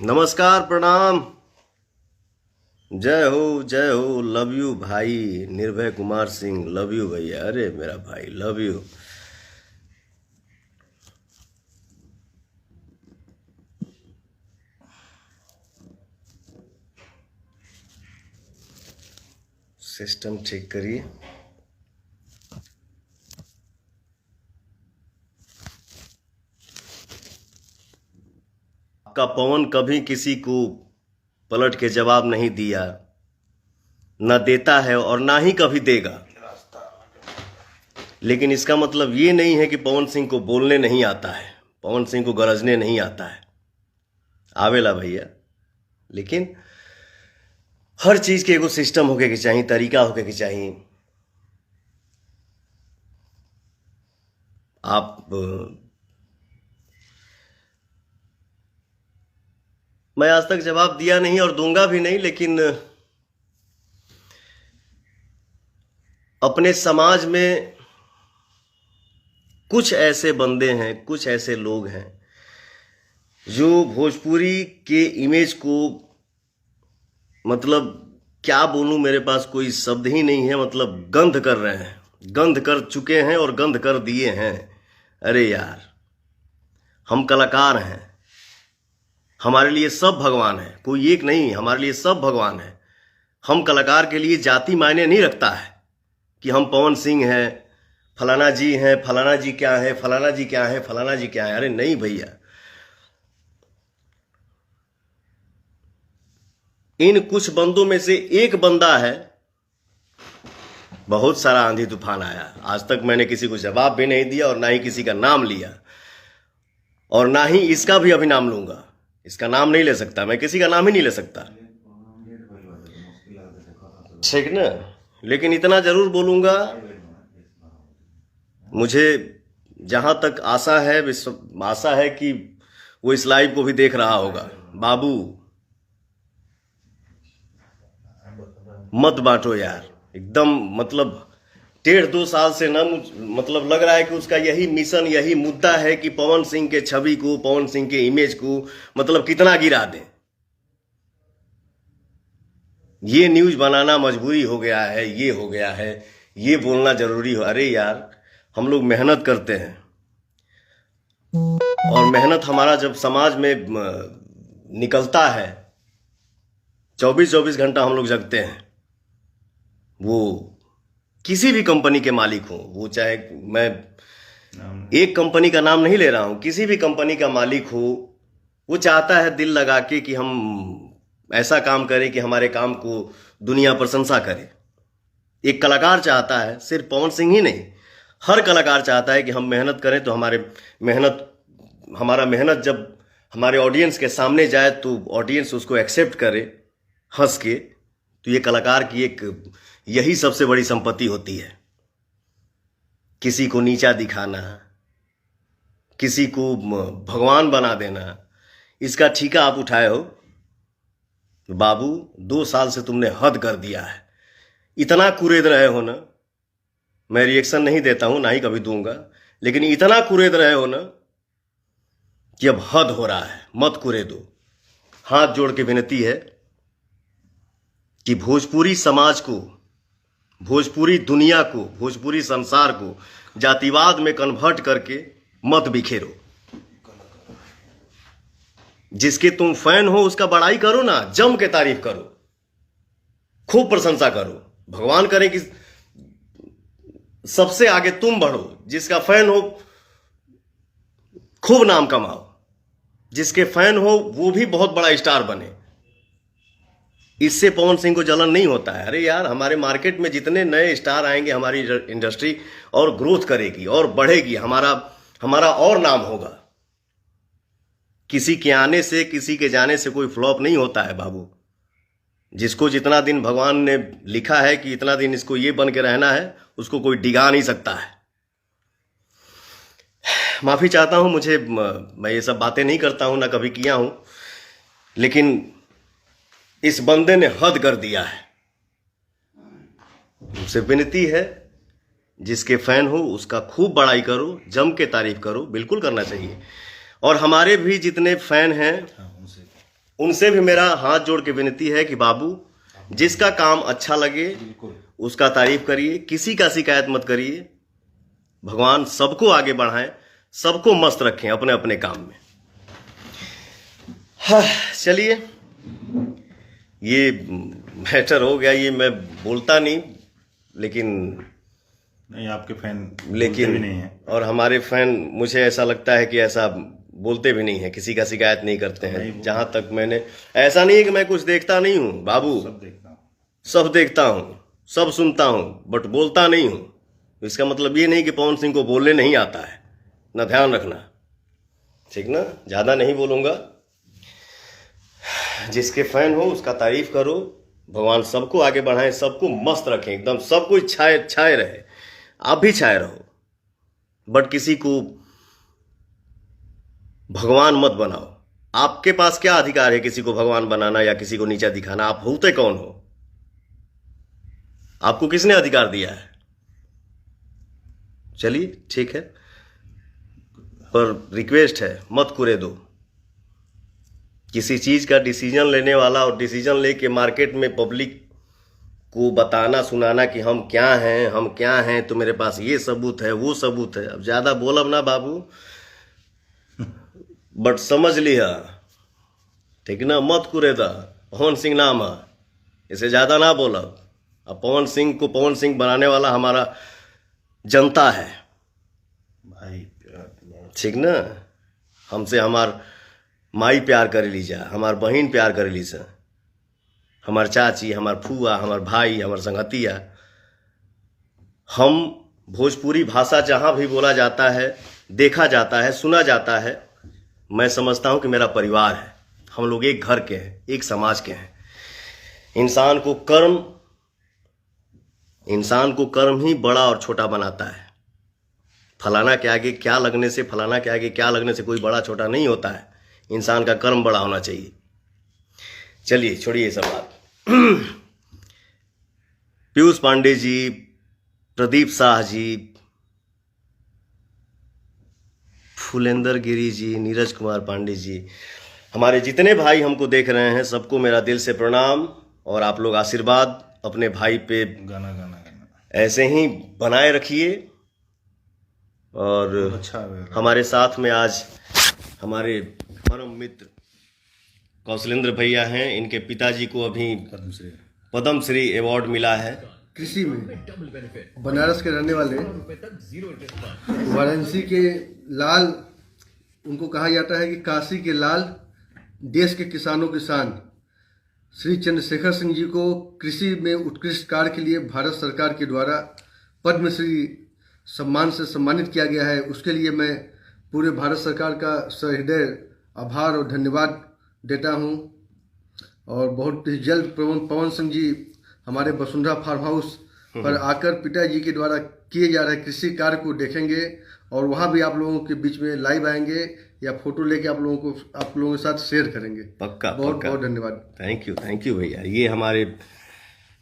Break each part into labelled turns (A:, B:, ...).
A: नमस्कार, प्रणाम। जय हो, लव यू भाई। निर्भय कुमार सिंह, लव यू भैया। अरे मेरा भाई, लव यू। सिस्टम ठीक करिए। आपका पवन कभी किसी को पलट के जवाब नहीं दिया, न देता है और ना ही कभी देगा। लेकिन इसका मतलब ये नहीं है कि पवन सिंह को बोलने नहीं आता है, पवन सिंह को गरजने नहीं आता है। आवेला भैया, लेकिन हर चीज के एगो सिस्टम होके के चाहिए, तरीका होके के चाहिए। आप मैं आज तक जवाब दिया नहीं और दूंगा भी नहीं, लेकिन अपने समाज में कुछ ऐसे बंदे हैं, कुछ ऐसे लोग हैं जो भोजपुरी के इमेज को, मतलब क्या बोलूं, मेरे पास कोई शब्द ही नहीं है, मतलब गंध कर रहे हैं, गंध कर चुके हैं और गंध कर दिए हैं। अरे यार, हम कलाकार हैं, हमारे लिए सब भगवान है, कोई एक नहीं, हमारे लिए सब भगवान है। हम कलाकार के लिए जाति मायने नहीं रखता है कि हम पवन सिंह हैं, फलाना जी हैं, फलाना जी क्या है, फलाना जी क्या है, फलाना जी क्या है। अरे नहीं भैया, इन कुछ बंदों में से एक बंदा है। बहुत सारा आंधी तूफान आया, आज तक मैंने किसी को जवाब भी नहीं दिया और ना ही किसी का नाम लिया, और ना ही इसका भी अभी नाम लूंगा। इसका नाम नहीं ले सकता मैं, किसी का नाम ही नहीं ले सकता, ठीक ना। लेकिन इतना जरूर बोलूंगा, मुझे जहां तक आशा है, आशा है कि वो इस लाइव को भी देख रहा होगा। बाबू, मत बांटो यार, एकदम मतलब 1.5-2 साल से ना, मतलब लग रहा है कि उसका यही मिशन, यही मुद्दा है कि पवन सिंह के छवि को, पवन सिंह के इमेज को मतलब कितना गिरा दें। ये न्यूज बनाना मजबूरी हो गया है, ये हो गया है, ये बोलना जरूरी हो। अरे यार, हम लोग मेहनत करते हैं, और मेहनत हमारा जब समाज में निकलता है, 24-24 घंटा हम लोग जगते हैं। वो किसी भी कंपनी के मालिक हो, वो चाहे, मैं एक कंपनी का नाम नहीं ले रहा हूं, किसी भी कंपनी का मालिक हो, वो चाहता है दिल लगा के कि हम ऐसा काम करें कि हमारे काम को दुनिया प्रशंसा करे। एक कलाकार चाहता है, सिर्फ पवन सिंह ही नहीं, हर कलाकार चाहता है कि हम मेहनत करें तो हमारा मेहनत जब हमारे ऑडियंस के सामने जाए तो ऑडियंस उसको एक्सेप्ट करे हंस के। तो ये कलाकार की एक यही सबसे बड़ी संपत्ति होती है। किसी को नीचा दिखाना, किसी को भगवान बना देना, इसका ठीका आप उठाए हो। बाबू, 2 साल से तुमने हद कर दिया है, इतना कुरेद रहे हो ना। मैं रिएक्शन नहीं देता हूं, ना ही कभी दूंगा, लेकिन इतना कुरेद रहे हो ना कि अब हद हो रहा है, मत कुरेदो। हाथ जोड़ के विनती है कि भोजपुरी समाज को, भोजपुरी दुनिया को, भोजपुरी संसार को जातिवाद में कन्वर्ट करके मत बिखेरो। जिसके तुम फैन हो उसका बड़ाई करो ना, जम के तारीफ करो, खूब प्रशंसा करो। भगवान करे कि सबसे आगे तुम बढ़ो, जिसका फैन हो खूब नाम कमाओ, जिसके फैन हो वो भी बहुत बड़ा स्टार बने। इससे पवन सिंह को जलन नहीं होता है। अरे यार, हमारे मार्केट में जितने नए स्टार आएंगे, हमारी इंडस्ट्री और ग्रोथ करेगी और बढ़ेगी, हमारा और नाम होगा। किसी के आने से, किसी के जाने से कोई फ्लॉप नहीं होता है बाबू। जिसको जितना दिन भगवान ने लिखा है कि इतना दिन इसको ये बन के रहना है, उसको कोई डिगा नहीं सकता है। माफी चाहता हूं, मैं ये सब बातें नहीं करता हूं, ना कभी किया हूं, लेकिन इस बंदे ने हद कर दिया है। मुझसे विनती है, जिसके फैन हो उसका खूब बड़ाई करो, जम के तारीफ करो, बिल्कुल करना चाहिए। और हमारे भी जितने फैन हैं उनसे भी मेरा हाथ जोड़ के विनती है कि बाबू, जिसका काम अच्छा लगे उसका तारीफ करिए, किसी का शिकायत मत करिए। भगवान सबको आगे बढ़ाएं, सबको मस्त रखें अपने अपने काम में। हाँ, चलिए, ये मैटर हो गया। ये मैं बोलता नहीं, लेकिन
B: नहीं, आपके फैन
A: लेकिन
B: भी नहीं है,
A: और हमारे फैन, मुझे ऐसा लगता है कि ऐसा बोलते भी नहीं है, किसी का शिकायत नहीं करते हैं। जहां तक मैंने, ऐसा नहीं है कि मैं कुछ देखता नहीं हूं बाबू,
B: सब देखता हूँ,
A: सब देखता हूं, सब सुनता हूं, बट बोलता नहीं हूं। इसका मतलब ये नहीं कि पवन सिंह को बोलने नहीं आता है ना, ध्यान रखना, ठीक ना। ज्यादा नहीं बोलूंगा। जिसके फैन हो उसका तारीफ करो। भगवान सबको आगे बढ़ाएं, सबको मस्त रखें, एकदम सब कोई छाए छाए रहे, आप भी छाए रहो, बट किसी को भगवान मत बनाओ। आपके पास क्या अधिकार है किसी को भगवान बनाना या किसी को नीचा दिखाना? आप होते कौन हो? आपको किसने अधिकार दिया है? चलिए ठीक है, पर रिक्वेस्ट है, मत कुरे दो। किसी चीज का डिसीजन लेने वाला और डिसीजन लेके मार्केट में पब्लिक को बताना सुनाना कि हम क्या हैं, हम क्या हैं, तो मेरे पास ये सबूत है, वो सबूत है। अब ज्यादा बोलब ना बाबू, बट समझ लिया, ठीक ना। मत कुरेदा, पवन सिंह नाम है, इसे ज्यादा ना बोलब। अब पवन सिंह को पवन सिंह बनाने वाला हमारा जनता है
B: भाई,
A: ठीक ना। हमसे हमार माई प्यार करे लीजा, हमार बहन प्यार करे लीजा, हमार चाची, हमार फुआ, हमार भाई, हमार संगतिया। हम भोजपुरी भाषा जहां भी बोला जाता है, देखा जाता है, सुना जाता है, मैं समझता हूं कि मेरा परिवार है। हम लोग एक घर के हैं, एक समाज के हैं। इंसान को कर्म ही बड़ा और छोटा बनाता है। फलाना के आगे क्या लगने से, फलाना के आगे क्या लगने से कोई बड़ा छोटा नहीं होता है। इंसान का कर्म बड़ा होना चाहिए। चलिए छोड़िए ये सब बात। पीयूष पांडे जी, प्रदीप शाह जी, फुलेंदर गिरी जी, नीरज कुमार पांडे जी, हमारे जितने भाई हमको देख रहे हैं, सबको मेरा दिल से प्रणाम। और आप लोग आशीर्वाद अपने भाई पे
B: गाना
A: ऐसे ही बनाए रखिए। और
B: अच्छा,
A: हमारे साथ में आज हमारे परम मित्र कौशलेंद्र भैया हैं। इनके पिताजी को अभी पद्म श्री अवार्ड मिला है
C: कृषि में। बनारस के रहने वाले, वाराणसी के लाल, उनको कहा जाता है कि काशी के लाल, देश के किसानों की शान, श्री चंद्रशेखर सिंह जी को कृषि में उत्कृष्ट कार्य के लिए भारत सरकार के द्वारा पद्मश्री सम्मान से सम्मानित किया गया है। उसके लिए मैं पूरे भारत सरकार का सहृदय आभार और धन्यवाद देता हूं। और बहुत ही जल्द पवन सिंह जी हमारे वसुंधरा फार्म हाउस पर आकर पिताजी के द्वारा किए जा रहे कृषि कार्य को देखेंगे, और वहां भी आप लोगों के बीच में लाइव आएंगे या फोटो लेके आप लोगों के साथ शेयर करेंगे।
A: पक्का
C: बहुत बहुत धन्यवाद।
A: थैंक यू भैया। ये हमारे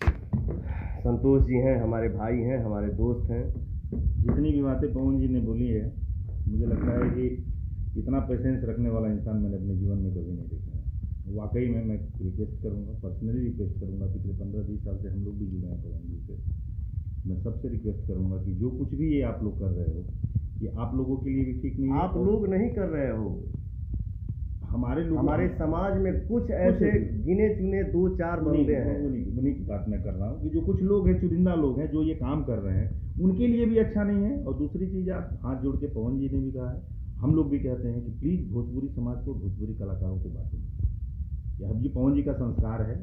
A: संतोष जी हैं, हमारे भाई हैं, हमारे दोस्त हैं।
B: जितनी भी बातें पवन जी ने बोली है, मुझे लगता है कि इतना पेशेंस रखने वाला इंसान मैंने अपने जीवन में कभी नहीं देखा है। वाकई में मैं रिक्वेस्ट करूंगा, पर्सनली रिक्वेस्ट करूंगा, पिछले 15-20 साल से हम लोग भी जुड़े हैं पवन जी से। मैं सबसे रिक्वेस्ट करूंगा कि जो कुछ भी ये आप लोग कर रहे हो, ये आप लोगों के लिए भी ठीक नहीं है।
A: आप लोग नहीं कर रहे हो,
B: हमारे लोग,
A: हमारे समाज में कुछ ऐसे गिने चुने 2-4 बंदे हैं।
B: उन्हीं की बात मैं कर रहा हूँ कि जो कुछ लोग हैं, चुनिंदा लोग हैं, जो ये काम कर रहे हैं, उनके लिए भी अच्छा नहीं है। और दूसरी चीज़, आप हाथ जोड़ के पवन जी ने भी कहा है, हम लोग भी कहते हैं कि प्लीज़ भोजपुरी समाज को, भोजपुरी कलाकारों को बांटो। यह पवन जी का संस्कार है,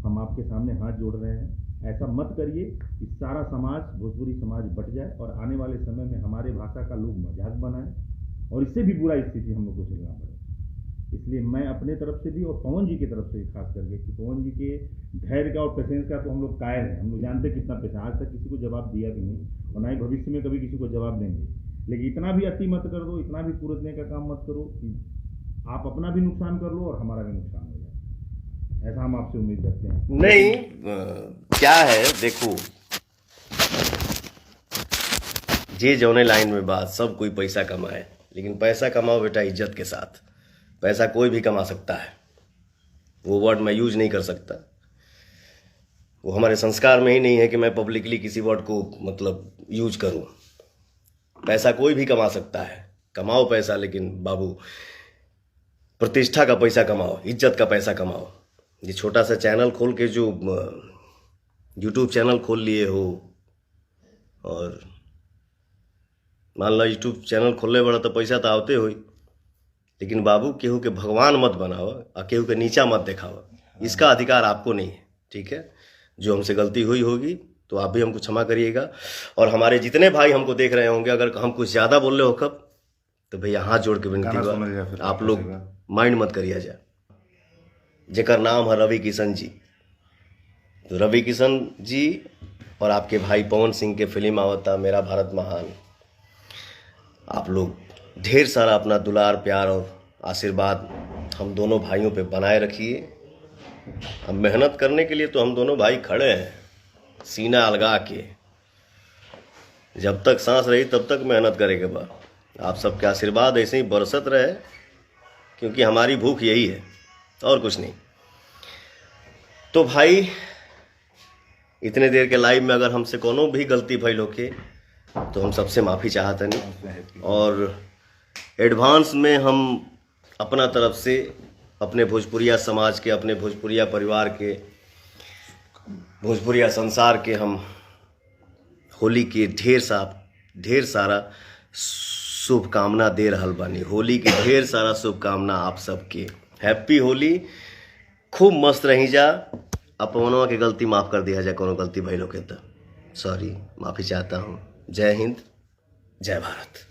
B: हम आपके सामने हाथ जोड़ रहे हैं। ऐसा मत करिए कि सारा समाज, भोजपुरी समाज बट जाए और आने वाले समय में हमारे भाषा का लोग मजाक बनाएं, और इससे भी बुरा स्थिति हम लोग को झेलना पड़े। इसलिए मैं अपने तरफ से भी और पवन जी की तरफ से खास करके, कि पवन जी के धैर्य का और पेशेंस का तो हम लोग कायल हैं। हम लोग जानते कितना पेशेंस, आज तक किसी को जवाब दिया भी नहीं और ना ही भविष्य में कभी किसी को जवाब देंगे। लेकिन इतना भी अति मत कर दो, इतना भी कुरेदने का काम मत करो कि आप अपना भी नुकसान कर लो और हमारा भी नुकसान हो जाए। ऐसा हम आपसे उम्मीद करते हैं।
A: नहीं, क्या है, देखो, जे जौने लाइन में बात, सब कोई पैसा कमाए, लेकिन पैसा कमाओ बेटा इज्जत के साथ। पैसा कोई भी कमा सकता है, वो वर्ड मैं यूज नहीं कर सकता। वो हमारे संस्कार में ही नहीं है कि मैं पब्लिकली किसी वर्ड को मतलब यूज करूं। पैसा कोई भी कमा सकता है, कमाओ पैसा, लेकिन बाबू प्रतिष्ठा का पैसा कमाओ, इज्जत का पैसा कमाओ। ये छोटा सा चैनल खोल के जो यूट्यूब चैनल खोल लिए हो, और मान लो यूट्यूब चैनल खोलने बड़ा तो पैसा तो आवते हो, लेकिन बाबू केहू के भगवान मत बनाओ और केहू के नीचा मत दिखाओ। इसका अधिकार आपको नहीं है, ठीक है। जो हमसे गलती हुई होगी तो आप भी हमको क्षमा करिएगा। और हमारे जितने भाई हमको देख रहे होंगे, अगर हम कुछ ज़्यादा बोल रहे हो कब, तो भैया हाथ जोड़ के विनती बा, आप लोग माइंड मत करिए जा। जेकर नाम है रवि किशन जी, तो रवि किशन जी और आपके भाई पवन सिंह के फिल्म आवता मेरा भारत महान। आप लोग ढेर सारा अपना दुलार, प्यार और आशीर्वाद हम दोनों भाइयों पे बनाए रखिए। अब मेहनत करने के लिए तो हम दोनों भाई खड़े हैं, सीना अलगा के। जब तक सांस रही तब तक मेहनत करेंगे बा। आप सबके आशीर्वाद ऐसे ही बरसत रहे, क्योंकि हमारी भूख यही है और कुछ नहीं। तो भाई इतने देर के लाइव में अगर हमसे कोनो भी गलती भइल होके तो हम सबसे माफ़ी चाहते नहीं, और एडवांस में हम अपना तरफ से अपने भोजपुरिया समाज के, अपने भोजपुरिया परिवार के, भोजपुरिया संसार के हम होली के ढेर सारा शुभकामना दे रहल बानी। होली के ढेर सारा शुभकामना आप सबके। हैप्पी होली, खूब मस्त रही जा। अपनों की गलती माफ़ कर दिया जाए, कोनो गलती भइल होके तो सॉरी, माफ़ी चाहता हूँ। जय हिंद, जय भारत।